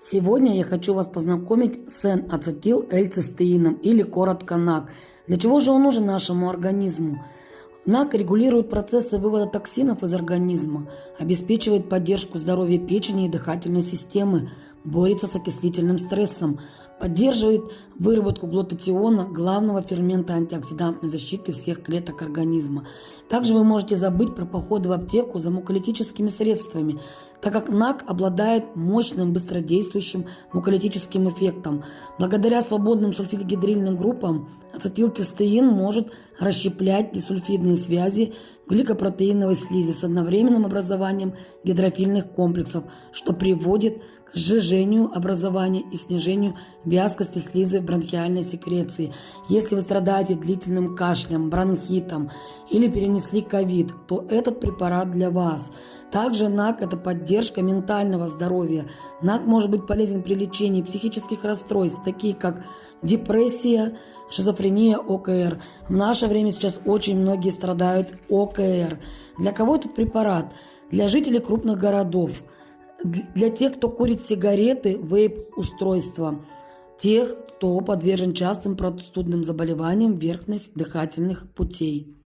Сегодня я хочу вас познакомить с N-ацетил-L-цистеином или коротко НАК. Для чего же он нужен нашему организму? НАК регулирует процессы вывода токсинов из организма, обеспечивает поддержку здоровья печени и дыхательной системы, борется с окислительным стрессом, поддерживает выработку глутатиона, главного фермента антиоксидантной защиты всех клеток организма. Также вы можете забыть про походы в аптеку за муколитическими средствами, так как НАК обладает мощным быстродействующим муколитическим эффектом. Благодаря свободным сульфидогидрильным группам ацетилцистеин может расщеплять дисульфидные связи в гликопротеиновой слизи с одновременным образованием гидрофильных комплексов, что приводит к сжижению образования и снижению вязкости слизы в бронхиальной секреции. Если вы страдаете длительным кашлем, бронхитом или перенесли ковид, то этот препарат для вас. Также НАК – это поддержка ментального здоровья. НАК может быть полезен при лечении психических расстройств, таких как депрессия, шизофрения, ОКР. В наше время сейчас очень многие страдают ОКР. Для кого этот препарат? Для жителей крупных городов, для тех, кто курит сигареты, вейп-устройства, тех, кто подвержен частым простудным заболеваниям верхних дыхательных путей.